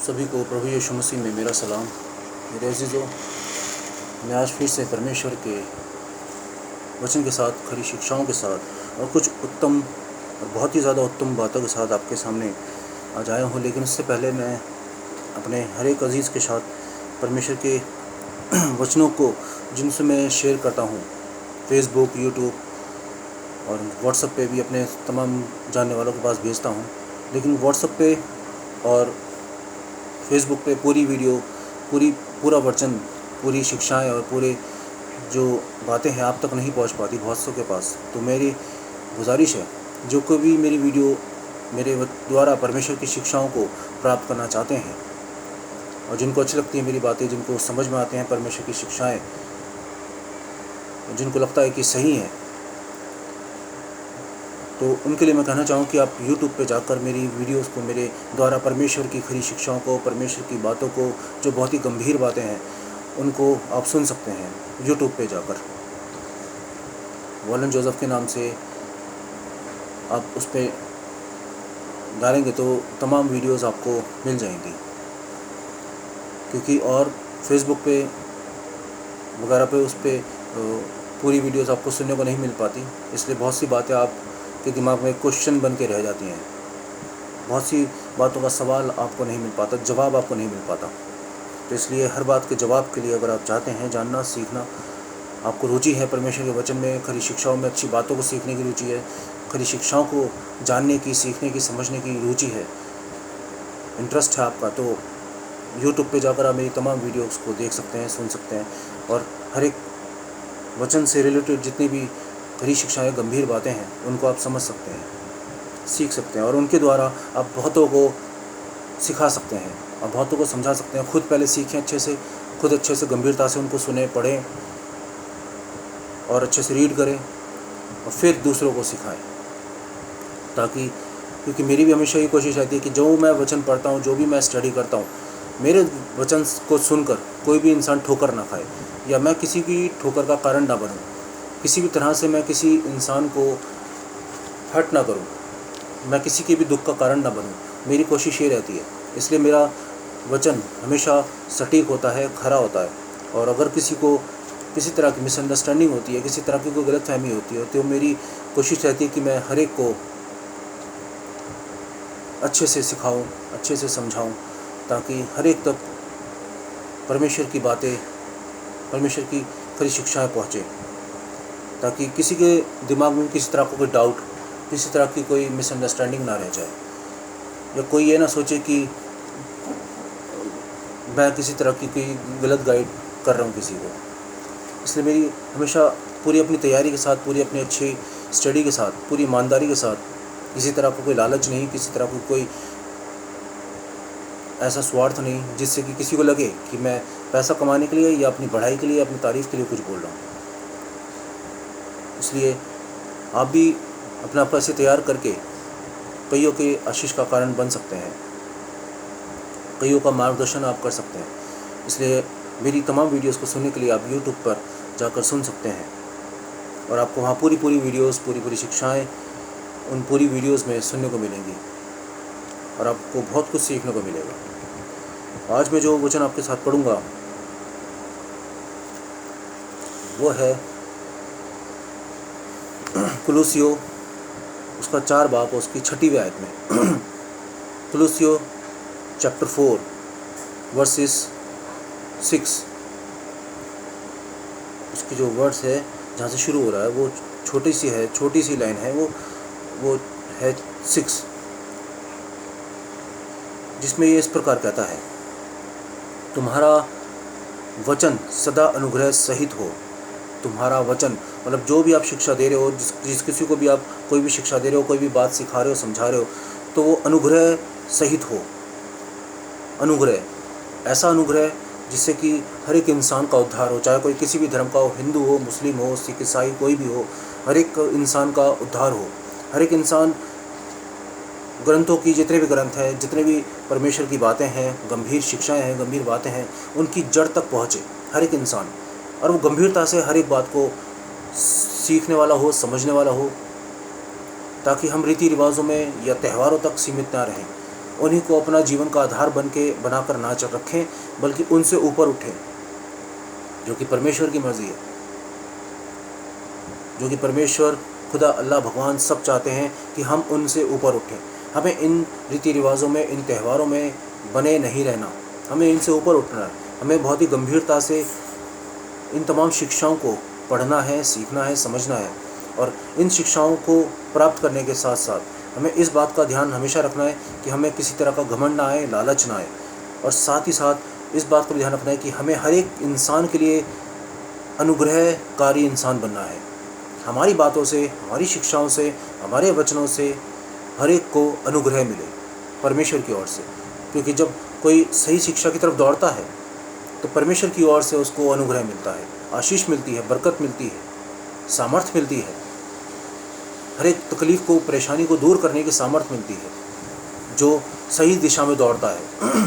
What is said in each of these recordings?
सभी को प्रभु यीशु मसीह में मेरा सलाम। मेरे अजीज़ों, मैं आज फिर से परमेश्वर के वचन के साथ, खरी शिक्षाओं के साथ और कुछ उत्तम और बहुत ही ज़्यादा उत्तम बातों के साथ आपके सामने आज आया हूँ। लेकिन उससे पहले मैं अपने हर एक अजीज़ के साथ परमेश्वर के वचनों को जिनसे मैं शेयर करता हूँ फेसबुक, यूट्यूब और व्हाट्सएप पे भी अपने तमाम जानने वालों के पास भेजता हूँ। लेकिन व्हाट्सएप पे और फेसबुक पे पूरी वीडियो, पूरा वचन, पूरी शिक्षाएं और पूरे जो बातें हैं आप तक नहीं पहुंच पाती बहुत सौ के पास। तो मेरी गुजारिश है, जो कोई भी मेरी वीडियो मेरे द्वारा परमेश्वर की शिक्षाओं को प्राप्त करना चाहते हैं और जिनको अच्छी लगती है मेरी बातें, जिनको समझ में आते हैं परमेश्वर की शिक्षाएं, जिनको लगता है कि सही है, तो उनके लिए मैं कहना चाहूँ कि आप YouTube पे जाकर मेरी वीडियोस को, मेरे द्वारा परमेश्वर की खरी शिक्षाओं को, परमेश्वर की बातों को, जो बहुत ही गंभीर बातें हैं, उनको आप सुन सकते हैं YouTube पे जाकर। वॉलन जोसेफ के नाम से आप उस पर डालेंगे तो तमाम वीडियोस आपको मिल जाएंगी। क्योंकि और फेसबुक पे वगैरह पे उस पर पूरी वीडियोस आपको सुनने को नहीं मिल पाती, इसलिए बहुत सी बातें आप के दिमाग में क्वेश्चन बन के रह जाती हैं। बहुत सी बातों का सवाल आपको नहीं मिल पाता, जवाब आपको नहीं मिल पाता। तो इसलिए हर बात के जवाब के लिए अगर आप चाहते हैं जानना, सीखना, आपको रुचि है परमेश्वर के वचन में, खरी शिक्षाओं में, अच्छी बातों को सीखने की रुचि है, खरी शिक्षाओं को जानने की, सीखने की, समझने की रुचि है, इंटरेस्ट है आपका, तो यूट्यूब पे जाकर आप मेरी तमाम वीडियोज़ को देख सकते हैं, सुन सकते हैं और हर एक वचन से रिलेटेड जितनी भी खरी शिक्षाएं, गंभीर बातें हैं, उनको आप समझ सकते हैं, सीख सकते हैं और उनके द्वारा आप बहुतों को सिखा सकते हैं और बहुतों को समझा सकते हैं। खुद पहले सीखें अच्छे से, खुद अच्छे से गंभीरता से उनको सुने, पढ़ें और अच्छे से रीड करें और फिर दूसरों को सिखाएं। ताकि क्योंकि मेरी भी हमेशा ये कोशिश रहती है कि जो मैं वचन पढ़ता हूँ, जो भी मैं स्टडी करता हूँ, मेरे वचन को सुनकर कोई भी इंसान ठोकर ना खाए या मैं किसी की ठोकर का कारण ना बनूँ, किसी भी तरह से मैं किसी इंसान को हर्ट ना करूं, मैं किसी के भी दुख का कारण ना बनूं। मेरी कोशिश ये रहती है। इसलिए मेरा वचन हमेशा सटीक होता है, खरा होता है। और अगर किसी को किसी तरह की मिसअंडरस्टैंडिंग होती है, किसी तरह की कोई गलतफहमी होती है, तो मेरी कोशिश रहती है कि मैं हर एक को अच्छे से सिखाऊं, अच्छे से समझाऊं, ताकि हर एक तक परमेश्वर की बातें, परमेश्वर की खरी शिक्षाएँ पहुँचे, ताकि किसी के दिमाग में किसी तरह का कोई डाउट, किसी तरह की कोई मिसअंडरस्टैंडिंग ना रह जाए या कोई ये ना सोचे कि मैं किसी तरह की कोई गलत गाइड कर रहा हूँ किसी को। इसलिए मेरी हमेशा पूरी अपनी तैयारी के साथ, पूरी अपनी अच्छी स्टडी के साथ, पूरी ईमानदारी के साथ, किसी तरह का कोई लालच नहीं, किसी तरह का कोई ऐसा स्वार्थ नहीं जिससे कि किसी को लगे कि मैं पैसा कमाने के लिए या अपनी पढ़ाई के लिए, अपनी तारीफ़ के लिए कुछ बोल रहा हूँ। इसलिए आप भी अपना आप ऐसे तैयार करके कईयों के आशीष का कारण बन सकते हैं, कईयों का मार्गदर्शन आप कर सकते हैं। इसलिए मेरी तमाम वीडियोस को सुनने के लिए आप यूट्यूब पर जाकर सुन सकते हैं और आपको वहाँ पूरी वीडियोस, पूरी शिक्षाएं उन पूरी वीडियोस में सुनने को मिलेंगी और आपको बहुत कुछ सीखने को मिलेगा। आज मैं जो वचन आपके साथ पढ़ूँगा वो है कुलुसियो, उसका 4 बाब और उसकी 6वीं आयत में। कुलुसियो चैप्टर 4 वर्सेस 6, उसकी जो वर्ड्स है जहाँ से शुरू हो रहा है वो छोटी सी लाइन है, वो है 6, जिसमें ये इस प्रकार कहता है, तुम्हारा वचन सदा अनुग्रह सहित हो। तुम्हारा वचन मतलब जो भी आप शिक्षा दे रहे हो, जिस किसी को भी आप कोई भी शिक्षा दे रहे हो, कोई भी बात सिखा रहे हो, समझा रहे हो, तो वो अनुग्रह सहित हो। अनुग्रह, ऐसा अनुग्रह जिससे कि हर एक इंसान का उद्धार हो, चाहे कोई किसी भी धर्म का हो, हिंदू हो, मुस्लिम हो, सिख, ईसाई, कोई भी हो, हर एक इंसान का उद्धार हो। हर एक इंसान ग्रंथों की, जितने भी ग्रंथ हैं, जितने भी परमेश्वर की बातें हैं, गंभीर शिक्षाएं हैं, गंभीर बातें हैं, उनकी जड़ तक पहुँचे हर एक इंसान, और वो गंभीरता से हर एक बात को सीखने वाला हो, समझने वाला हो, ताकि हम रीति रिवाजों में या त्योहारों तक सीमित ना रहें, उन्हीं को अपना जीवन का आधार बनाकर ना रखें, बल्कि उनसे ऊपर उठें, जो कि परमेश्वर की मर्ज़ी है, जो कि परमेश्वर खुदा अल्लाह भगवान सब चाहते हैं कि हम उनसे ऊपर उठें। हमें इन रीति रिवाजों में, इन त्योहारों में बने नहीं रहना, हमें इनसे ऊपर उठना है। हमें बहुत ही गंभीरता से इन तमाम शिक्षाओं को पढ़ना है, सीखना है, समझना है, और इन शिक्षाओं को प्राप्त करने के साथ साथ हमें इस बात का ध्यान हमेशा रखना है कि हमें किसी तरह का घमंड ना आए, लालच ना आए, और साथ ही साथ इस बात का भी ध्यान रखना है कि हमें हर एक इंसान के लिए अनुग्रहकारी इंसान बनना है। हमारी बातों से, हमारी शिक्षाओं से, हमारे वचनों से हर एक को अनुग्रह मिले परमेश्वर की ओर से, क्योंकि जब कोई सही शिक्षा की तरफ दौड़ता है तो परमेश्वर की ओर से उसको अनुग्रह मिलता है, आशीष मिलती है, बरकत मिलती है, सामर्थ्य मिलती है, हर एक तकलीफ़ को, परेशानी को दूर करने की सामर्थ्य मिलती है जो सही दिशा में दौड़ता है।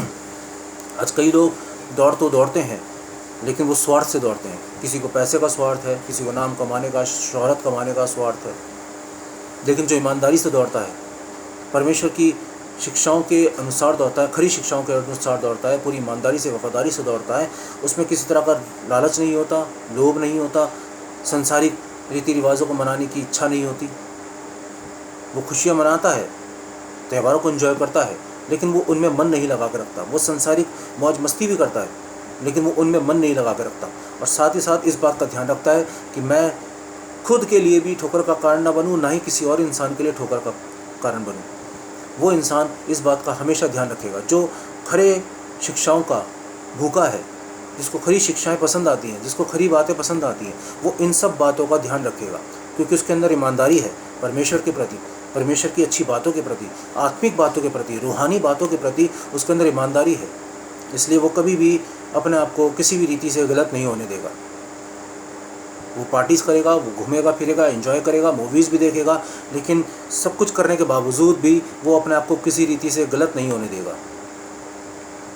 आज कई लोग दौड़ते हैं, लेकिन वो स्वार्थ से दौड़ते हैं। किसी को पैसे का स्वार्थ है, किसी को नाम कमाने का, शोहरत कमाने का स्वार्थ है, लेकिन जो ईमानदारी से दौड़ता है, परमेश्वर की शिक्षाओं के अनुसार दौड़ता है, खरी शिक्षाओं के अनुसार दौड़ता है, पूरी ईमानदारी से, वफादारी से दौड़ता है, उसमें किसी तरह का लालच नहीं होता, लोभ नहीं होता, संसारिक रीति रिवाजों को मनाने की इच्छा नहीं होती। वो खुशियाँ मनाता है, त्योहारों को एंजॉय करता है, लेकिन वो उनमें मन नहीं लगा कर रखता। वो संसारिक मौज मस्ती भी करता है, लेकिन वो उनमें मन नहीं लगा कर रखता। और साथ ही साथ इस बात का ध्यान रखता है कि मैं खुद के लिए भी ठोकर का कारण ना बनूं, ना ही किसी और इंसान के लिए ठोकर का कारण बनूं। वो इंसान इस बात का हमेशा ध्यान रखेगा जो खरे शिक्षाओं का भूखा है, जिसको खरी शिक्षाएं पसंद आती हैं, जिसको खरी बातें पसंद आती हैं, वो इन सब बातों का ध्यान रखेगा, क्योंकि उसके अंदर ईमानदारी है परमेश्वर के प्रति, परमेश्वर की अच्छी बातों के प्रति, आत्मिक बातों के प्रति, रूहानी बातों के प्रति उसके अंदर ईमानदारी है। इसलिए वो कभी भी अपने आप को किसी भी रीति से गलत नहीं होने देगा। वो पार्टीज़ करेगा, वो घूमेगा फिरेगा, एंजॉय करेगा, मूवीज़ भी देखेगा, लेकिन सब कुछ करने के बावजूद भी वो अपने आप को किसी रीति से गलत नहीं होने देगा,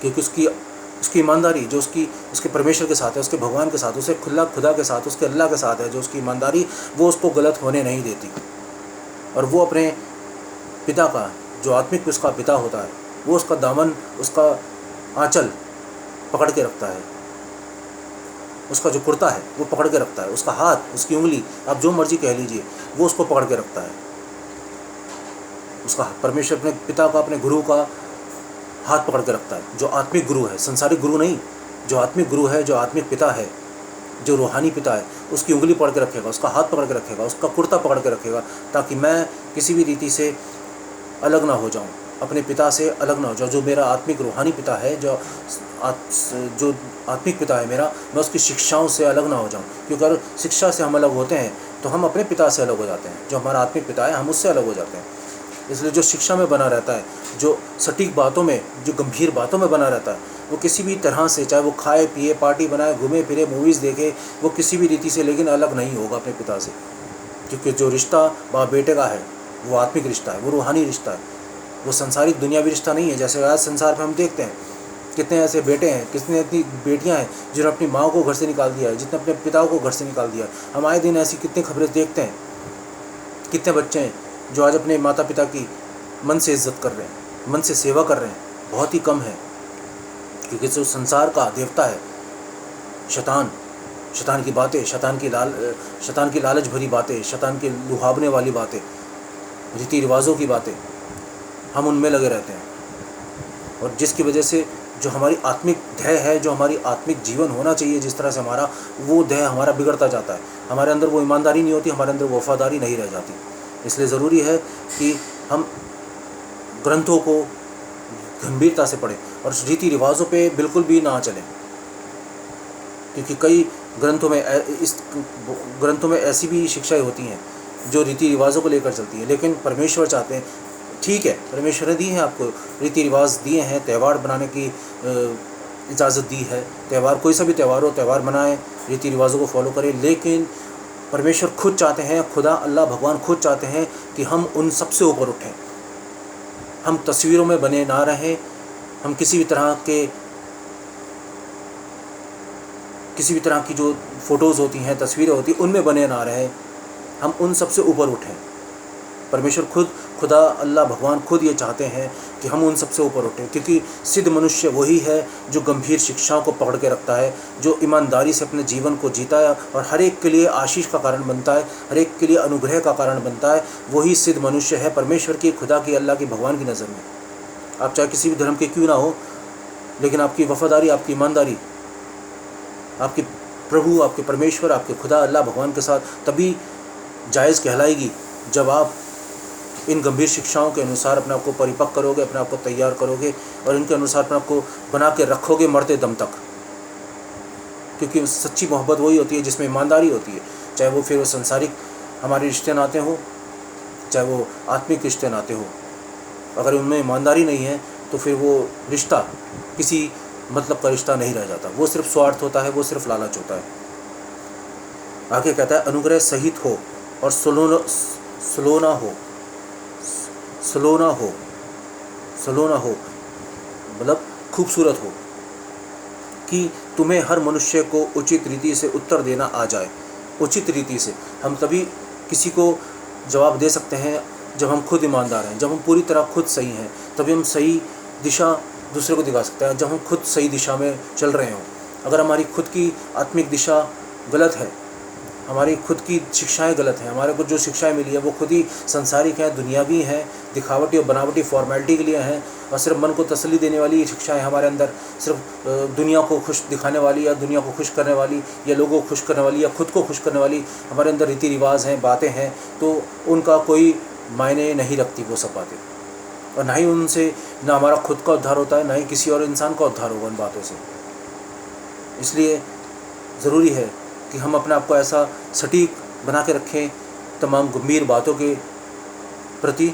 क्योंकि उसकी ईमानदारी जो उसके परमेश्वर के साथ है, उसके भगवान के साथ, उसके खुदा के साथ, उसके अल्लाह के साथ है, जो उसकी ईमानदारी वो उसको गलत होने नहीं देती। और वो अपने पिता का, जो आत्मिक उसका पिता होता है, वो उसका दामन, उसका आंचल पकड़ के रखता है, उसका जो कुर्ता है वो पकड़ के रखता है, उसका हाथ, उसकी उंगली, आप जो मर्जी कह लीजिए, वो उसको पकड़ के रखता है। उसका परमेश्वर अपने पिता का, अपने गुरु का हाथ पकड़ के रखता है, जो आत्मिक गुरु है, संसारिक गुरु नहीं, जो आत्मिक गुरु है, जो आत्मिक पिता है, जो रूहानी पिता है, उसकी उंगली पकड़ के रखेगा, उसका हाथ पकड़ के रखेगा, उसका कुर्ता पकड़ के रखेगा, ताकि मैं किसी भी रीति से अलग ना हो जाऊं, अपने पिता से अलग ना हो जाऊं। जो मेरा आत्मिक रूहानी पिता है, जो आत्मिक पिता है मेरा, मैं उसकी शिक्षाओं से अलग ना हो जाऊं, क्योंकि अगर शिक्षा से हम अलग होते हैं तो हम अपने पिता से अलग हो जाते हैं। जो हमारा आत्मिक पिता है, हम उससे अलग हो जाते हैं। इसलिए जो शिक्षा में बना रहता है, जो सटीक बातों में, जो गंभीर बातों में बना रहता है, वो किसी भी तरह से, चाहे वो खाए पिए, पार्टी बनाए, घूमे फिरे, मूवीज़ देखे, वो किसी भी रीति से लेकिन अलग नहीं होगा अपने पिता से, क्योंकि जो रिश्ता बाप बेटे का है वो आत्मिक रिश्ता है, वो रूहानी रिश्ता है, वो संसारिक दुनियावी रिश्ता नहीं है। जैसे आज संसार में हम देखते हैं कितने ऐसे बेटे हैं, कितनी इतनी बेटियां हैं जिन्होंने अपनी माँ को घर से निकाल दिया है, जितने अपने पिता को घर से निकाल दिया है। हम आए दिन ऐसी कितनी खबरें देखते हैं। कितने बच्चे हैं जो आज अपने माता पिता की मन से इज्जत कर रहे हैं, मन से सेवा कर रहे हैं, बहुत ही कम है, क्योंकि जो संसार का देवता है शैतान की बातें, शैतान की लालच भरी बातें, शैतान के लुभावने वाली बातें, रीति रिवाजों की बातें, हम उनमें लगे रहते हैं, और जिसकी वजह से जो हमारी आत्मिक ध्येय है, जो हमारी आत्मिक जीवन होना चाहिए जिस तरह से हमारा, वो ध्येय हमारा बिगड़ता जाता है। हमारे अंदर वो ईमानदारी नहीं होती, हमारे अंदर वो वफादारी नहीं रह जाती। इसलिए ज़रूरी है कि हम ग्रंथों को गंभीरता से पढ़ें और रीति रिवाजों पे बिल्कुल भी ना चलें, क्योंकि कई ग्रंथों में ऐसी भी शिक्षाएं होती हैं जो रीति रिवाजों को लेकर चलती हैं। लेकिन परमेश्वर चाहते हैं, ठीक है, परमेश्वर ने दी है, आपको रीति रिवाज दिए हैं, त्यौहार बनाने की इजाज़त दी है। त्यौहार, कोई सा भी त्यौहार हो, त्यौहार बनाएं, रीति रिवाजों को फॉलो करें, लेकिन परमेश्वर खुद चाहते हैं, खुदा अल्लाह भगवान खुद चाहते हैं कि हम उन सबसे ऊपर उठें। हम तस्वीरों में बने ना रहें, हम किसी भी तरह की जो फ़ोटोज़ होती हैं, तस्वीरें होती हैं, उनमें बने ना रहें, हम उन सबसे ऊपर उठें। परमेश्वर खुद खुदा अल्लाह भगवान खुद ये चाहते हैं कि हम उन सबसे ऊपर उठें, क्योंकि सिद्ध मनुष्य वही है जो गंभीर शिक्षाओं को पकड़ के रखता है, जो ईमानदारी से अपने जीवन को जीता है और हर एक के लिए आशीष का कारण बनता है, हर एक के लिए अनुग्रह का कारण बनता है। वही सिद्ध मनुष्य है परमेश्वर की, खुदा की, अल्लाह की, भगवान की नज़र में। आप चाहे किसी भी धर्म के क्यों ना हो, लेकिन आपकी वफादारी, आपकी ईमानदारी आपके प्रभु, आपके परमेश्वर, आपके खुदा अल्लाह भगवान के साथ तभी जायज़ कहलाएगी जब आप इन गंभीर शिक्षाओं के अनुसार अपने आप को परिपक्व करोगे, अपने आप को तैयार करोगे और इनके अनुसार अपने आप को बना के रखोगे मरते दम तक। क्योंकि सच्ची मोहब्बत वही होती है जिसमें ईमानदारी होती है, चाहे वो फिर वो संसारिक हमारे रिश्ते नाते हो, चाहे वो आत्मिक रिश्ते नाते हो। अगर उनमें ईमानदारी नहीं है तो फिर वो रिश्ता किसी मतलब का रिश्ता नहीं रह जाता, वो सिर्फ स्वार्थ होता है, वो सिर्फ लालच होता है। आगे कहता है अनुग्रह सहित हो और सलोना हो मतलब खूबसूरत हो, कि तुम्हें हर मनुष्य को उचित रीति से उत्तर देना आ जाए। उचित रीति से हम तभी किसी को जवाब दे सकते हैं जब हम खुद ईमानदार हैं, जब हम पूरी तरह खुद सही हैं, तभी हम सही दिशा दूसरे को दिखा सकते हैं, जब हम खुद सही दिशा में चल रहे हों। अगर हमारी खुद की आत्मिक दिशा गलत है, हमारी खुद की शिक्षाएं गलत हैं, हमारे को जो शिक्षाएं मिली है वो खुद ही संसारिक हैं, दुनियावी हैं, दिखावटी और बनावटी फॉर्मेलिटी के लिए हैं, और सिर्फ मन को तसल्ली देने वाली शिक्षाएं हमारे अंदर सिर्फ दुनिया को खुश दिखाने वाली या दुनिया को खुश करने वाली या लोगों को खुश करने वाली या खुद को खुश करने वाली हमारे अंदर रीति रिवाज हैं, बातें हैं, तो उनका कोई मायने नहीं रखती वो सब बातें। और ना ही उनसे ना हमारा खुद का उद्धार होता है, ना ही किसी और इंसान का उद्धार होगा उन बातों से। इसलिए ज़रूरी है कि हम अपने आप को ऐसा सटीक बना के रखें तमाम गंभीर बातों के प्रति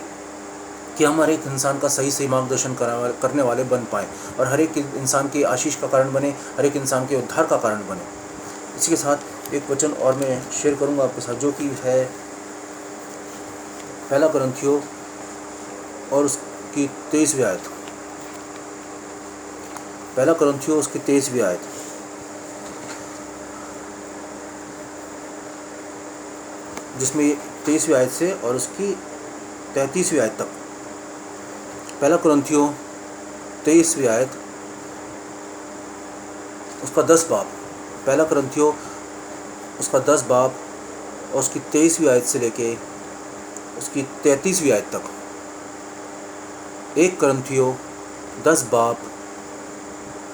कि हम हर एक इंसान का सही मार्गदर्शन करने वाले बन पाएँ और हर एक इंसान के आशीष का कारण बने, हर एक इंसान के उद्धार का कारण बने। इसी के साथ एक वचन और मैं शेयर करूंगा आपके साथ, जो कि है 1 कुरिन्थियों और उसकी 23वीं आयत। 1 कुरिन्थियों उसकी 23वीं आयत, जिसमें 23वीं आयत से और उसकी 33वीं आयत तक। 1 कुरिन्थियों 23वीं आयत उसका 10 बाब, 1 कुरिन्थियों उसका 10 बाब और उसकी 23वीं आयत से लेके उसकी 33वीं आयत तक। 1 कुरिन्थियों 10 बाब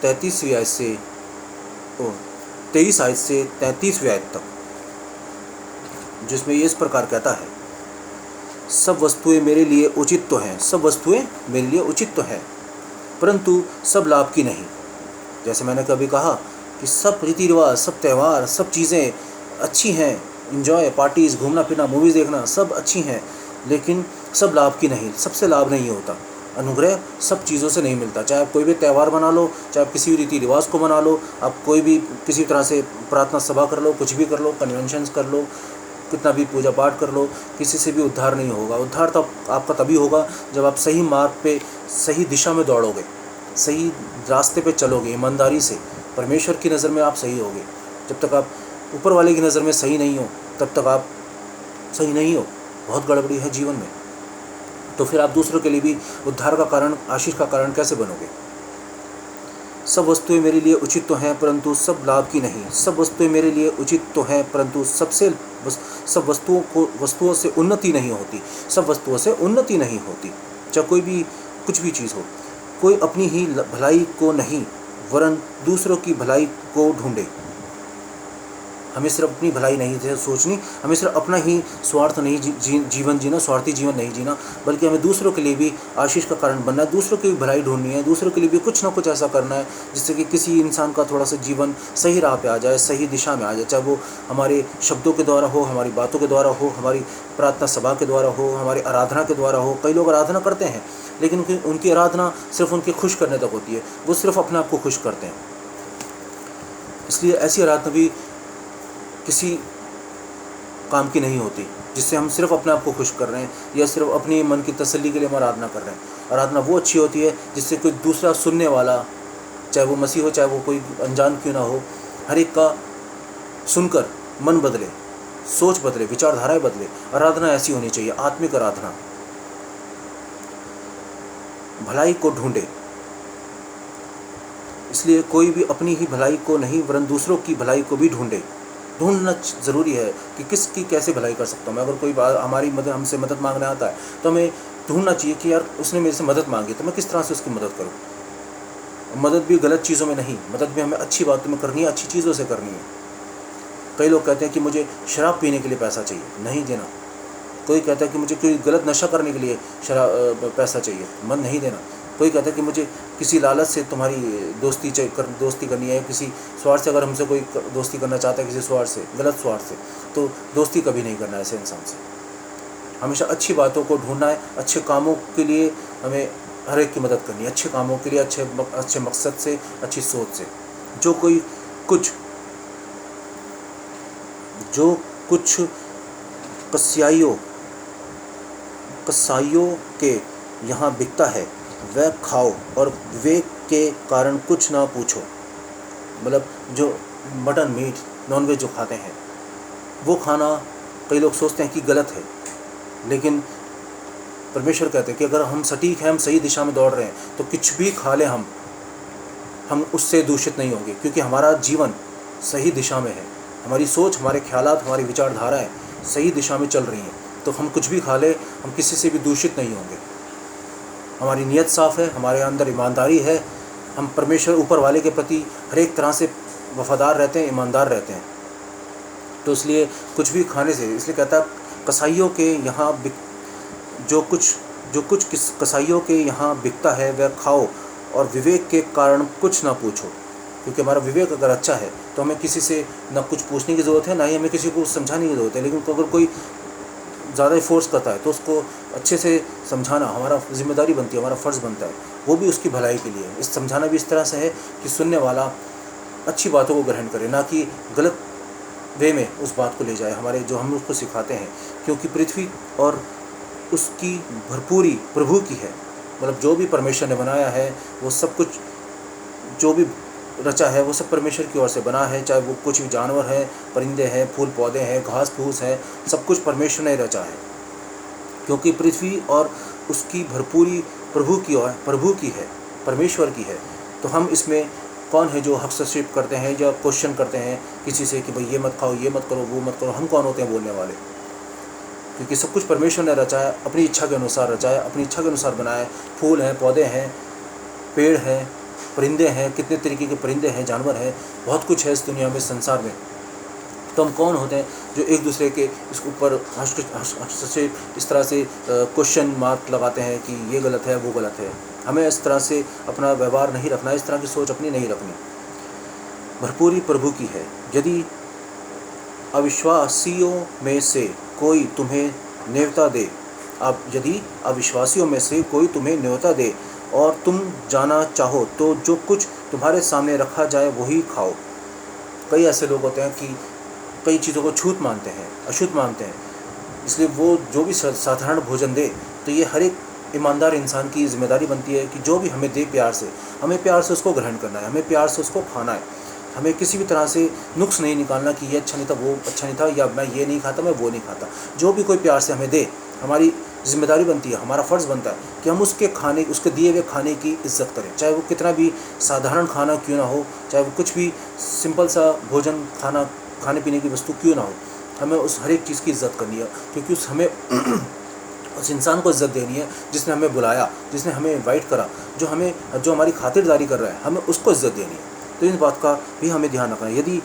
33वीं आयत से 23 आयत से 33वीं आयत तक, जिसमें ये इस प्रकार कहता है, सब वस्तुएं मेरे लिए उचित तो हैं, सब वस्तुएं मेरे लिए उचित तो हैं, परंतु सब लाभ की नहीं। जैसे मैंने कभी कहा कि सब रीति रिवाज, सब त्यौहार, सब चीज़ें अच्छी हैं, इंजॉय, पार्टीज़, घूमना फिरना, मूवीज़ देखना, सब अच्छी हैं, लेकिन सब लाभ की नहीं, सबसे लाभ नहीं होता। अनुग्रह सब चीज़ों से नहीं मिलता। चाहे आप कोई भी त्यौहार बना लो, चाहे आप किसी भी रीति रिवाज को बना लो, आप कोई भी किसी तरह से प्रार्थना सभा कर लो, कुछ भी कर लो, कन्वेंशंस कर लो, कितना भी पूजा पाठ कर लो, किसी से भी उद्धार नहीं होगा। उद्धार तो आपका तभी होगा जब आप सही मार्ग पे, सही दिशा में दौड़ोगे, सही रास्ते पे चलोगे, ईमानदारी से। परमेश्वर की नज़र में आप सही होगे। जब तक आप ऊपर वाले की नज़र में सही नहीं हो, तब तक आप सही नहीं हो। बहुत गड़बड़ी है जीवन में, तो फिर आप दूसरों के लिए भी उद्धार का कारण, आशीष का कारण कैसे बनोगे। सब वस्तुएं मेरे लिए उचित तो हैं, परंतु सब लाभ की नहीं। सब वस्तुएं मेरे लिए उचित तो हैं, परंतु सब वस्तुओं से उन्नति नहीं होती। सब वस्तुओं से उन्नति नहीं होती, चाहे कोई भी कुछ भी चीज़ हो। कोई अपनी ही भलाई को नहीं, वरन दूसरों की भलाई को ढूंढे। हमें सिर्फ अपनी भलाई नहीं सोचनी, हमें सिर्फ अपना ही स्वार्थ नहीं जीवन जीना, स्वार्थी जीवन नहीं जीना, बल्कि हमें दूसरों के लिए भी आशीष का कारण बनना है, दूसरों की भी भलाई ढूंढनी है, दूसरों के लिए भी कुछ ना कुछ ऐसा करना है जिससे कि किसी इंसान का थोड़ा सा जीवन सही राह पे आ जाए, सही दिशा में आ जाए। चाहे वो हमारे शब्दों के द्वारा हो, हमारी बातों के द्वारा हो, हमारी प्रार्थना सभा के द्वारा हो, हमारी आराधना के द्वारा हो। कई लोग आराधना करते हैं, लेकिन उनकी आराधना सिर्फ उनके खुश करने तक होती है, वो सिर्फ अपने आप को खुश करते हैं। इसलिए ऐसी आराधना भी किसी काम की नहीं होती जिससे हम सिर्फ अपने आप को खुश कर रहे हैं या सिर्फ अपनी मन की तसल्ली के लिए हम आराधना कर रहे हैं। आराधना वो अच्छी होती है जिससे कोई दूसरा सुनने वाला, चाहे वो मसीह हो, चाहे वो कोई अनजान क्यों ना हो, हर एक का सुनकर मन बदले, सोच बदले, विचारधाराएं बदले। आराधना ऐसी होनी चाहिए, आत्मिक आराधना। भलाई को ढूंढे। इसलिए कोई भी अपनी ही भलाई को नहीं वरन दूसरों की भलाई को भी ढूंढना ज़रूरी है कि किसकी कैसे भलाई कर सकता हूँ मैं। अगर कोई हमारी मदद हमसे मदद मांगने आता है तो हमें ढूंढना चाहिए कि यार उसने मेरे से मदद मांगी तो मैं किस तरह से उसकी मदद करूँ। मदद भी गलत चीज़ों में नहीं, मदद भी हमें अच्छी बातों में करनी है, अच्छी चीज़ों से करनी है। कई लोग कहते हैं कि मुझे शराब पीने के लिए पैसा चाहिए, नहीं देना। कोई कहता है कि मुझे कोई गलत नशा करने के लिए पैसा चाहिए, मन नहीं देना। कोई कहता है कि मुझे किसी लालच से तुम्हारी दोस्ती करनी है, किसी स्वार्थ से, अगर हमसे कोई दोस्ती करना चाहता है किसी स्वार्थ से, गलत स्वार्थ से, तो दोस्ती कभी नहीं करना है ऐसे इंसान से। हमेशा अच्छी बातों को ढूंढना है, अच्छे कामों के लिए हमें हर एक की मदद करनी है, अच्छे कामों के लिए, अच्छे मकसद से, अच्छी सोच से। जो कुछ कसाईयों के यहाँ बिकता है वह खाओ और विवेक के कारण कुछ ना पूछो। मतलब जो मटन मीट नॉनवेज जो खाते हैं वो खाना कई लोग सोचते हैं कि गलत है, लेकिन परमेश्वर कहते हैं कि अगर हम सटीक हैं, हम सही दिशा में दौड़ रहे हैं तो कुछ भी खा लें हम उससे दूषित नहीं होंगे, क्योंकि हमारा जीवन सही दिशा में है। हमारी सोच, हमारे ख्यालात, हमारी विचारधाराएं सही दिशा में चल रही हैं, तो हम कुछ भी खा लें हम किसी से भी दूषित नहीं होंगे। हमारी नीयत साफ़ है, हमारे अंदर ईमानदारी है, हम परमेश्वर ऊपर वाले के प्रति हर एक तरह से वफादार रहते हैं, ईमानदार रहते हैं। तो इसलिए कुछ भी खाने से, इसलिए कहता है कसाईयों के यहाँ जो कुछ कसाईयों के यहाँ बिकता है वह खाओ और विवेक के कारण कुछ ना पूछो। क्योंकि हमारा विवेक अगर अच्छा है तो हमें किसी से ना कुछ पूछने की ज़रूरत है, ना ही हमें किसी को समझाने की ज़रूरत है। लेकिन अगर कोई ज़्यादा ही फोर्स करता है तो उसको अच्छे से समझाना हमारा जिम्मेदारी बनती है, हमारा फ़र्ज़ बनता है, वो भी उसकी भलाई के लिए। इस समझाना भी इस तरह से है कि सुनने वाला अच्छी बातों को ग्रहण करे, ना कि गलत वे में उस बात को ले जाए, हमारे जो हम उसको सिखाते हैं। क्योंकि पृथ्वी और उसकी भरपूरी प्रभु की है। मतलब जो भी परमेश्वर ने बनाया है वो सब कुछ, जो भी रचा है वो सब परमेश्वर की ओर से बना है। चाहे वो कुछ भी जानवर है, परिंदे हैं, फूल पौधे हैं, घास फूस है, सब कुछ परमेश्वर ने रचा है। क्योंकि पृथ्वी और उसकी भरपूरी प्रभु की है, परमेश्वर की है। तो हम इसमें कौन है जो हस्तक्षेप करते हैं या क्वेश्चन करते हैं किसी से कि भाई ये मत खाओ, ये मत करो, वो मत करो। हम कौन होते हैं बोलने वाले? क्योंकि सब कुछ परमेश्वर ने रचा है, अपनी इच्छा के अनुसार रचा है, अपनी इच्छा के अनुसार बनाया है। फूल हैं, पौधे हैं, पेड़ हैं, परिंदे हैं, कितने तरीके के परिंदे हैं, जानवर हैं, बहुत कुछ है इस दुनिया में, संसार में। तो हम कौन होते हैं जो एक दूसरे के इस ऊपर हस्तक्षेप इस तरह से क्वेश्चन मार्क लगाते हैं कि ये गलत है, वो गलत है। हमें इस तरह से अपना व्यवहार नहीं रखना, इस तरह की सोच अपनी नहीं रखनी। भरपूरी प्रभु की है। यदि अविश्वासियों में से कोई तुम्हें न्योता दे, अब यदि अविश्वासियों में से कोई तुम्हें न्योता दे और तुम जाना चाहो तो जो कुछ तुम्हारे सामने रखा जाए वही खाओ। कई ऐसे लोग होते हैं कि कई चीज़ों को छूत मानते हैं, अशुद्ध मानते हैं, इसलिए वो जो भी साधारण भोजन दे, तो ये हर एक ईमानदार इंसान की जिम्मेदारी बनती है कि जो भी हमें दे प्यार से, हमें प्यार से उसको ग्रहण करना है, हमें प्यार से उसको खाना है। हमें किसी भी तरह से नुक्स नहीं निकालना कि ये अच्छा नहीं था, वो अच्छा नहीं था, या मैं ये नहीं खाता, मैं वो नहीं खाता। जो भी कोई प्यार से हमें दे, हमारी जिम्मेदारी बनती है, हमारा फ़र्ज़ बनता है कि हम उसके दिए हुए खाने की इज़्ज़त करें। चाहे वो कितना भी साधारण खाना क्यों ना हो, चाहे वो कुछ भी सिंपल सा भोजन खाने पीने की वस्तु क्यों ना हो, हमें उस हर एक चीज़ की इज़्ज़त करनी है। क्योंकि हमें उस इंसान को इज़्ज़त देनी है जिसने हमें बुलाया, जिसने हमें इनवाइट करा, जो हमारी खातिरदारी कर रहा है, हमें उसको इज़्ज़त देनी है। तो इस बात का भी हमें ध्यान रखना है। यदि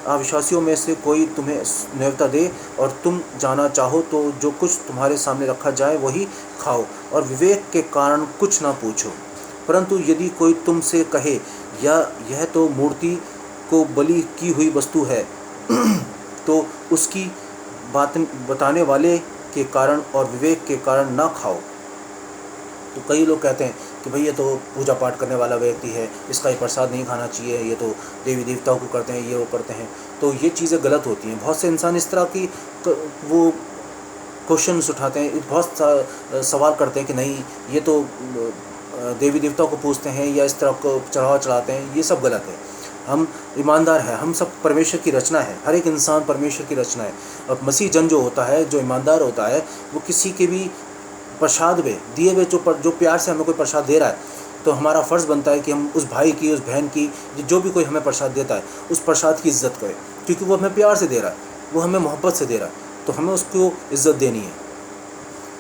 अविश्वासियों में से कोई तुम्हें न्योता दे और तुम जाना चाहो तो जो कुछ तुम्हारे सामने रखा जाए वही खाओ और विवेक के कारण कुछ ना पूछो। परंतु यदि कोई तुमसे कहे या यह तो मूर्ति को बलि की हुई वस्तु है तो उसकी बात बताने वाले के कारण और विवेक के कारण ना खाओ। तो कई लोग कहते हैं कि भाई ये तो पूजा पाठ करने वाला व्यक्ति है, इसका ये प्रसाद नहीं खाना चाहिए, ये तो देवी देवताओं को करते हैं, ये वो करते हैं। तो ये चीज़ें गलत होती हैं। बहुत से इंसान इस तरह की वो क्वेश्चंस उठाते हैं, बहुत सवाल करते हैं कि नहीं ये तो देवी देवताओं को पूजते हैं या इस तरह को चढ़ावा चढ़ाते हैं, ये सब गलत है। हम ईमानदार हैं, हम सब परमेश्वर की रचना है, हर एक इंसान परमेश्वर की रचना है। और मसीह जन जो होता है, जो ईमानदार होता है, वो किसी के भी प्रसाद में दिए हुए जो प्यार से हमें कोई प्रसाद दे रहा है, तो हमारा फ़र्ज़ बनता है कि हम उस भाई की, उस बहन की, जो भी कोई हमें प्रसाद देता है, उस प्रसाद की इज़्ज़त करें, क्योंकि वो हमें प्यार से दे रहा है, वो हमें मोहब्बत से दे रहा है, तो हमें उसको इज़्ज़त देनी है।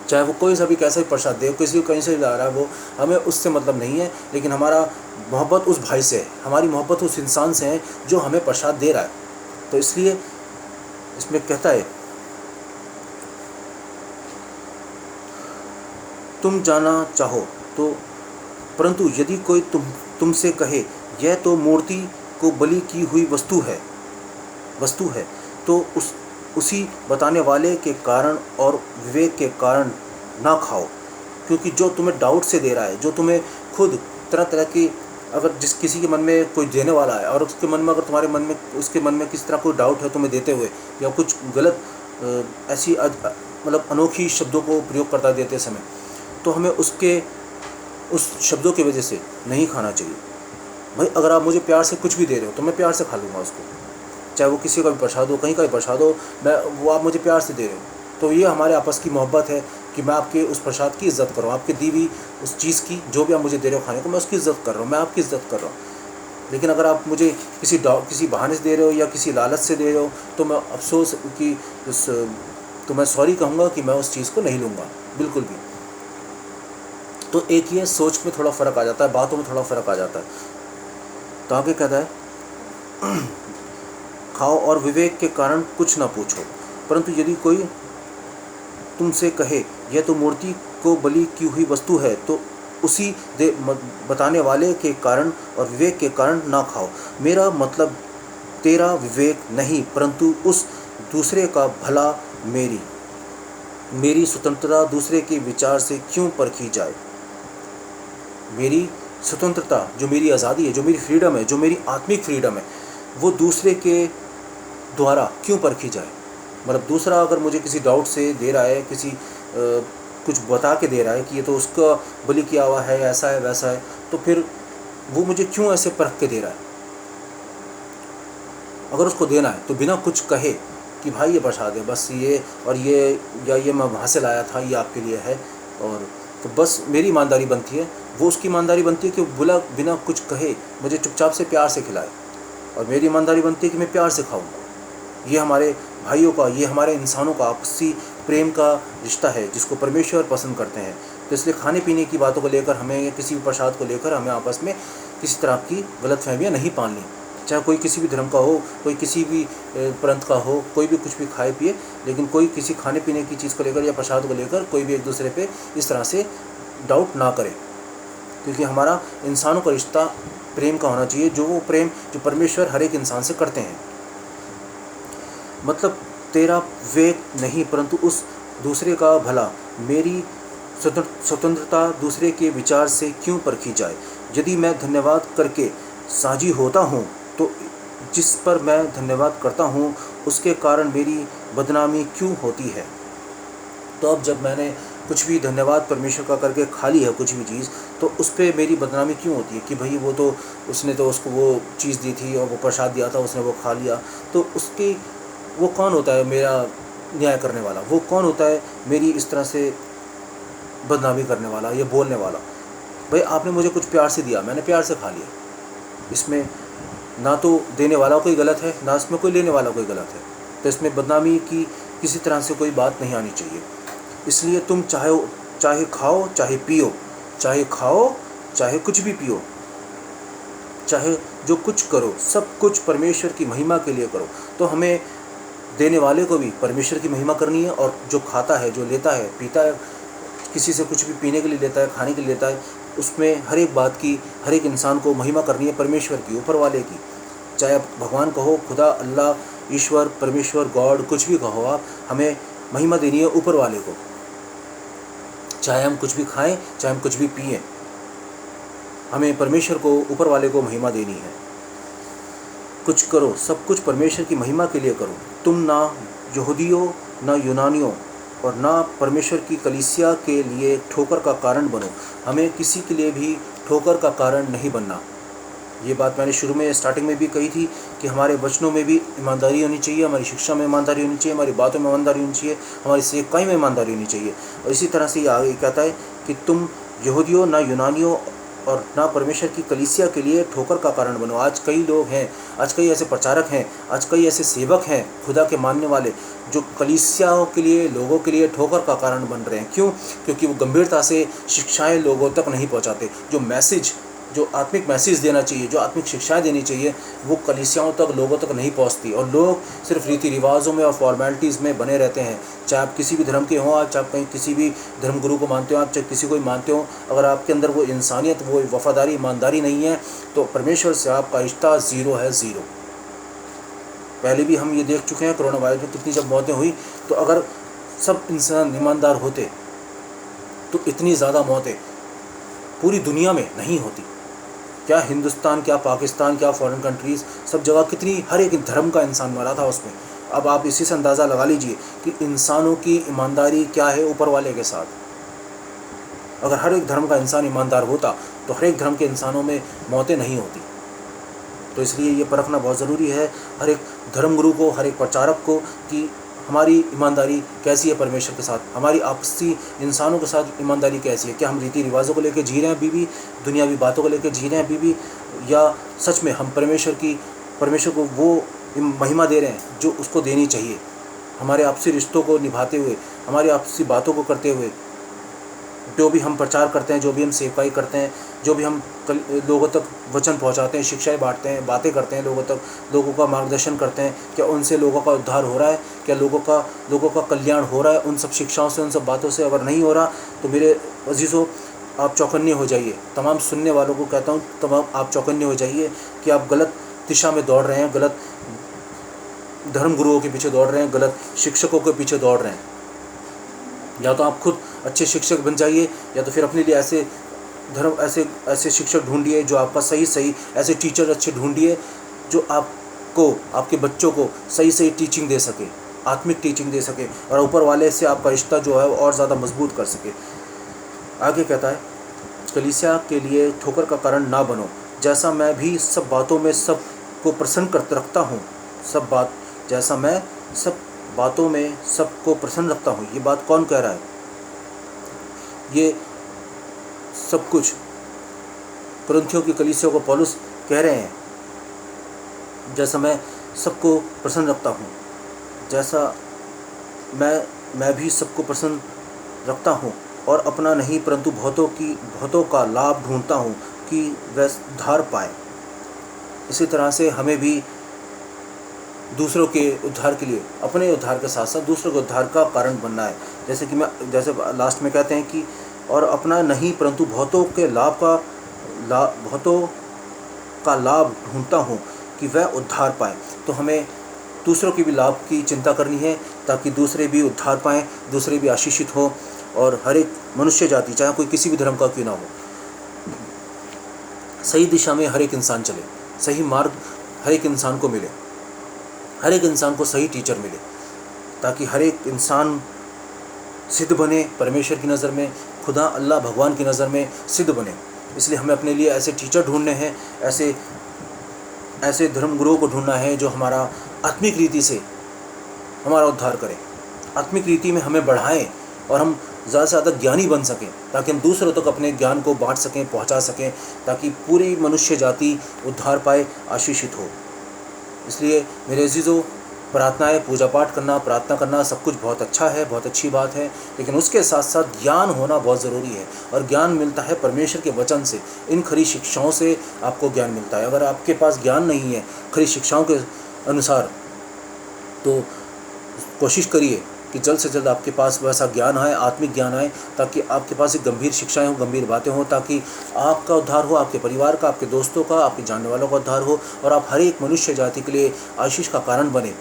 चाहे वो कोई सा भी कैसा भी प्रसाद दे, किसी को कहीं से ला रहा है, वो हमें उससे मतलब नहीं है, लेकिन हमारा मोहब्बत उस भाई से है, हमारी मोहब्बत उस इंसान से है जो हमें प्रसाद दे रहा है। तो इसलिए इसमें कहता है, तुम जाना चाहो तो, परंतु यदि कोई तुमसे कहे यह तो मूर्ति को बलि की हुई वस्तु है, तो उसी बताने वाले के कारण और विवेक के कारण ना खाओ, क्योंकि जो तुम्हें डाउट से दे रहा है, जो तुम्हें खुद तरह तरह की, अगर किसी के मन में कोई देने वाला है और उसके मन में, अगर तुम्हारे मन में, उसके मन में किसी तरह कोई डाउट है तुम्हें देते हुए, या कुछ गलत ऐसी मतलब अनोखी शब्दों को प्रयोग करता देते समय, तो हमें उस शब्दों की वजह से नहीं खाना चाहिए। भाई अगर आप मुझे प्यार से कुछ भी दे रहे हो तो मैं प्यार से खा लूँगा उसको, चाहे वो किसी का भी प्रसाद हो, कहीं का भी प्रसाद हो, वो आप मुझे प्यार से दे रहे हो, तो ये हमारे आपस की मोहब्बत है कि मैं आपके उस प्रसाद की इज़्ज़त कर रहा हूँ, आपकी दी हुई उस चीज़ की, जो भी आप मुझे दे रहे हो खाने को, मैं उसकी इज़्ज़त कर रहा हूँ, मैं आपकी इज़्ज़त कर रहा हूँ। लेकिन अगर आप मुझे किसी बहाने से दे रहे हो या किसी लालच से दे रहे हो, तो मैं अफसोस कि तो मैं सॉरी कहूँगा कि मैं उस चीज़ को नहीं लूँगा बिल्कुल भी। तो एक ये सोच में थोड़ा फ़र्क आ जाता है, बातों में थोड़ा फ़र्क आ जाता है। तो आगे कहता है, खाओ और विवेक के कारण कुछ ना पूछो, परंतु यदि कोई तुमसे कहे यह तो मूर्ति को बलि की हुई वस्तु है, तो उसी बताने वाले के कारण और विवेक के कारण ना खाओ। मेरा मतलब तेरा विवेक नहीं, परंतु उस दूसरे का भला, मेरी स्वतंत्रता दूसरे के विचार से क्यों परखी जाए। मेरी स्वतंत्रता, जो मेरी आज़ादी है, जो मेरी फ्रीडम है, जो मेरी आत्मिक फ्रीडम है, वो दूसरे के द्वारा क्यों परखी जाए। मतलब दूसरा अगर मुझे किसी डाउट से दे रहा है, किसी कुछ बता के दे रहा है कि ये तो उसका बलि किया हुआ है, ऐसा है वैसा है, तो फिर वो मुझे क्यों ऐसे परख के दे रहा है। अगर उसको देना है तो बिना कुछ कहे कि भाई ये प्रसाद है, बस ये और ये, या ये मैं वहाँ से लाया था, ये आपके लिए है, और तो बस मेरी ईमानदारी बनती है, वो उसकी ईमानदारी बनती है कि वो बिना कुछ कहे मुझे चुपचाप से प्यार से खिलाए, और मेरी ईमानदारी बनती है कि मैं प्यार से खाऊँ। ये हमारे भाइयों का, ये हमारे इंसानों का आपसी प्रेम का रिश्ता है जिसको परमेश्वर पसंद करते हैं। तो इसलिए खाने पीने की बातों को लेकर हमें, या किसी भी प्रसाद को लेकर हमें आपस में किसी तरह की गलतफहमियां नहीं पालनी, चाहे कोई किसी भी धर्म का हो, कोई किसी भी पंथ का हो, कोई भी कुछ भी खाए पिए, लेकिन कोई किसी खाने पीने की चीज़ को लेकर या प्रसाद को लेकर कोई भी एक दूसरे पे इस तरह से डाउट ना करे, क्योंकि हमारा इंसानों का रिश्ता प्रेम का होना चाहिए, जो वो प्रेम जो परमेश्वर हर एक इंसान से करते हैं। मतलब तेरा विवेक नहीं, परंतु उस दूसरे का भला, मेरी स्वतंत्रता दूसरे के विचार से क्यों परखी जाए। यदि मैं धन्यवाद करके साझी होता हूँ, तो जिस पर मैं धन्यवाद करता हूँ उसके कारण मेरी बदनामी क्यों होती है। तो अब जब मैंने कुछ भी धन्यवाद परमेश्वर का करके खा ली है कुछ भी चीज़, तो उस पर मेरी बदनामी क्यों होती है कि भाई वो तो उसने तो उसको वो चीज़ दी थी और वो प्रसाद दिया था, उसने वो खा लिया, तो उसकी वो कौन होता है मेरा न्याय करने वाला, वो कौन होता है मेरी इस तरह से बदनामी करने वाला, ये बोलने वाला। भाई आपने मुझे कुछ प्यार से दिया, मैंने प्यार से खा लिया, इसमें ना तो देने वाला कोई गलत है, ना इसमें कोई लेने वाला कोई गलत है, तो इसमें बदनामी की किसी तरह से कोई बात नहीं आनी चाहिए। इसलिए तुम चाहे खाओ चाहे पियो, चाहे खाओ चाहे कुछ भी पियो, चाहे जो कुछ करो, सब कुछ परमेश्वर की महिमा के लिए करो। तो हमें देने वाले को भी परमेश्वर की महिमा करनी है, और जो खाता है, जो लेता है, पीता है, किसी से कुछ भी पीने के लिए लेता है, खाने के लिए लेता है, उसमें हर एक बात की, हर एक इंसान को महिमा करनी है परमेश्वर की, ऊपर वाले की। चाहे आप भगवान कहो, खुदा, अल्लाह, ईश्वर, परमेश्वर, गॉड, कुछ भी कहो आप, हमें महिमा देनी है ऊपर वाले को। चाहे हम कुछ भी खाएं, चाहे हम कुछ भी पिएं, हमें परमेश्वर को, ऊपर वाले को महिमा देनी है। कुछ करो, सब कुछ परमेश्वर की महिमा के लिए करो। तुम ना यहूदियों, ना यूनानियों और ना परमेश्वर की कलीसिया के लिए ठोकर का कारण बनो। हमें किसी के लिए भी ठोकर का कारण नहीं बनना। ये बात मैंने शुरू में स्टार्टिंग में भी कही थी कि हमारे वचनों में भी ईमानदारी होनी चाहिए, हमारी शिक्षा में ईमानदारी होनी चाहिए, हमारी बातों में ईमानदारी होनी चाहिए, हमारी सेवकाई में ईमानदारी होनी चाहिए। और इसी तरह से ये आगे कहता है कि तुम यहूदियों ना यूनानियों और ना परमेश्वर की कलीसिया के लिए ठोकर का कारण बनो। आज कई लोग हैं, आज कई ऐसे प्रचारक हैं, आज कई ऐसे सेवक हैं खुदा के मानने वाले जो कलीसियाओं के लिए, लोगों के लिए ठोकर का कारण बन रहे हैं। क्यों? क्योंकि वो गंभीरता से शिक्षाएं लोगों तक नहीं पहुंचाते। जो मैसेज, जो आत्मिक मैसेज देना चाहिए, जो आत्मिक शिक्षाएं देनी चाहिए, वो कलीसियाओं तक, लोगों तक नहीं पहुंचती। और लोग सिर्फ रीति रिवाजों में और फॉर्मेलिटीज़ में बने रहते हैं। चाहे आप किसी भी धर्म के हों, आप चाहे कहीं किसी भी धर्म गुरु को मानते हो, आप चाहे किसी को ही मानते हो, अगर आपके अंदर वो इंसानियत, वो वफादारी, ईमानदारी नहीं है तो परमेश्वर से आपका रिश्ता ज़ीरो है, ज़ीरो। पहले भी हम ये देख चुके हैं, कोरोना वायरस में कितनी जब मौतें हुई, तो अगर सब इंसान ईमानदार होते तो इतनी ज़्यादा मौतें पूरी दुनिया में नहीं होती। क्या हिंदुस्तान, क्या पाकिस्तान, क्या फॉरेन कंट्रीज़, सब जगह कितनी, हर एक धर्म का इंसान मरा था उसमें। अब आप इसी से अंदाज़ा लगा लीजिए कि इंसानों की ईमानदारी क्या है ऊपर वाले के साथ। अगर हर एक धर्म का इंसान ईमानदार होता तो हर एक धर्म के इंसानों में मौतें नहीं होती। तो इसलिए ये परखना बहुत ज़रूरी है हर एक धर्मगुरु को, हर एक प्रचारक को, कि हमारी ईमानदारी कैसी है परमेश्वर के साथ, हमारी आपसी इंसानों के साथ ईमानदारी कैसी है। क्या हम रीति रिवाजों को लेकर जी रहे हैं अभी भी, दुनियावी बातों को लेकर जी रहे हैं अभी भी, या सच में हम परमेश्वर को वो महिमा दे रहे हैं जो उसको देनी चाहिए। हमारे आपसी रिश्तों को निभाते हुए, हमारी आपसी बातों को करते हुए, जो भी हम प्रचार करते हैं, जो भी हम सेवकाई करते हैं, जो भी हम लोगों तक वचन पहुंचाते हैं, शिक्षाएं बांटते हैं, बातें करते हैं लोगों तक, लोगों का मार्गदर्शन करते हैं, क्या उनसे लोगों का उद्धार हो रहा है? क्या लोगों का कल्याण हो रहा है उन सब शिक्षाओं से, उन सब बातों से? अगर नहीं हो रहा तो मेरे अजीज़ों, आप चौकन्ने हो जाइए। तमाम सुनने वालों को कहता हूँ, तमाम आप चौकन्ने हो जाइए कि आप गलत दिशा में दौड़ रहे हैं, गलत धर्म गुरुओं के पीछे दौड़ रहे हैं, गलत शिक्षकों के पीछे दौड़ रहे हैं। या तो आप खुद अच्छे शिक्षक बन जाइए, या तो फिर अपने लिए ऐसे शिक्षक ढूंढिए जो आपका सही ऐसे टीचर अच्छे ढूंढिए जो आपको, आपके बच्चों को सही टीचिंग दे सके, आत्मिक टीचिंग दे सके, और ऊपर वाले से आपका रिश्ता जो है वो और ज़्यादा मजबूत कर सके। आगे कहता है, कलीसिया के लिए ठोकर का कारण ना बनो, जैसा मैं भी सब बातों में सब को प्रसन्न करते रखता हूँ। जैसा मैं सब बातों में सबको प्रसन्न रखता हूँ। ये बात कौन कह रहा है? ये सब कुछ कुरिन्थियों की कलीसिया को पौलुस कह रहे हैं। जैसा मैं सबको प्रसन्न रखता हूँ, जैसा मैं भी सबको प्रसन्न रखता हूँ, और अपना नहीं परंतु बहुतों का लाभ ढूंढता हूँ कि वह उद्धार पाए। इसी तरह से हमें भी दूसरों के उद्धार के लिए, अपने उद्धार के साथ साथ दूसरों के उद्धार का कारण बनना है। जैसे लास्ट में कहते हैं कि और अपना नहीं परंतु बहुतों का लाभ ढूंढता हूँ कि वह उद्धार पाए। तो हमें दूसरों के भी लाभ की चिंता करनी है ताकि दूसरे भी उद्धार पाएँ, दूसरे भी आशीषित हों, और हर एक मनुष्य जाति, चाहे कोई किसी भी धर्म का क्यों ना हो, सही दिशा में हर एक इंसान चले, सही मार्ग हर एक इंसान को मिले, हर एक इंसान को सही टीचर मिले, ताकि हर एक इंसान सिद्ध बने परमेश्वर की नज़र में, खुदा अल्लाह भगवान की नज़र में सिद्ध बने। इसलिए हमें अपने लिए ऐसे टीचर ढूंढने हैं, ऐसे धर्मगुरुओं को ढूंढना है जो हमारा आत्मिक रीति से हमारा उद्धार करें, आत्मिक रीति में हमें बढ़ाएं, और हम ज़्यादा से ज़्यादा ज्ञानी बन सकें, ताकि हम दूसरों तक अपने ज्ञान को बांट सकें, पहुंचा सकें, ताकि पूरी मनुष्य जाति उद्धार पाए, आशीषित हो। इसलिए मेरे अजीज़ों, प्रार्थनाएं, पूजा पाठ करना, प्रार्थना करना सब कुछ बहुत अच्छा है, बहुत अच्छी बात है, लेकिन उसके साथ साथ ज्ञान होना बहुत ज़रूरी है। और ज्ञान मिलता है परमेश्वर के वचन से, इन खरी शिक्षाओं से आपको ज्ञान मिलता है। अगर आपके पास ज्ञान नहीं है खरी शिक्षाओं के अनुसार, तो कोशिश करिए कि जल्द से जल्द आपके पास वैसा ज्ञान आए, आत्मिक ज्ञान आए, ताकि आपके पास एक गंभीर शिक्षाएं हों, गंभीर बातें हों, ताकि आपका उद्धार हो, आपके परिवार का, आपके दोस्तों का, आपके जानने वालों का उद्धार हो, और आप हर एक मनुष्य जाति के लिए आशीष का कारण बने।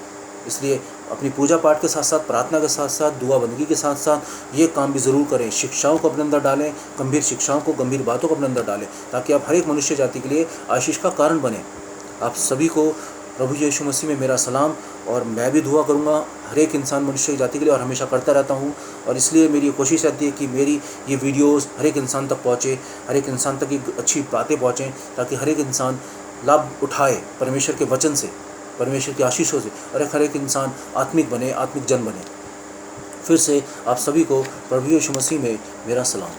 इसलिए अपनी पूजा पाठ के साथ साथ, प्रार्थना के साथ साथ, दुआ बंदगी के साथ साथ ये काम भी ज़रूर करें। शिक्षाओं को अपने अंदर डालें, गंभीर शिक्षाओं को, गंभीर बातों को अपने अंदर डालें, ताकि आप हर एक मनुष्य जाति के लिए आशीष का कारण बने। आप सभी को प्रभु यीशु मसीह में मेरा सलाम, और मैं भी दुआ करूँगा हर एक इंसान, मनुष्य जाति के लिए, और हमेशा करता रहता हूँ। और इसलिए मेरी कोशिश रहती है कि मेरी ये वीडियोस हर एक इंसान तक पहुँचे, हर एक इंसान तक ये अच्छी बातें पहुँचें, ताकि हर एक इंसान लाभ उठाए परमेश्वर के वचन से, परमेश्वर की आशीषों से, और हर एक इंसान आत्मिक बने, आत्मिक जन बने। फिर से आप सभी को प्रभु यीशु मसीह में मेरा सलाम।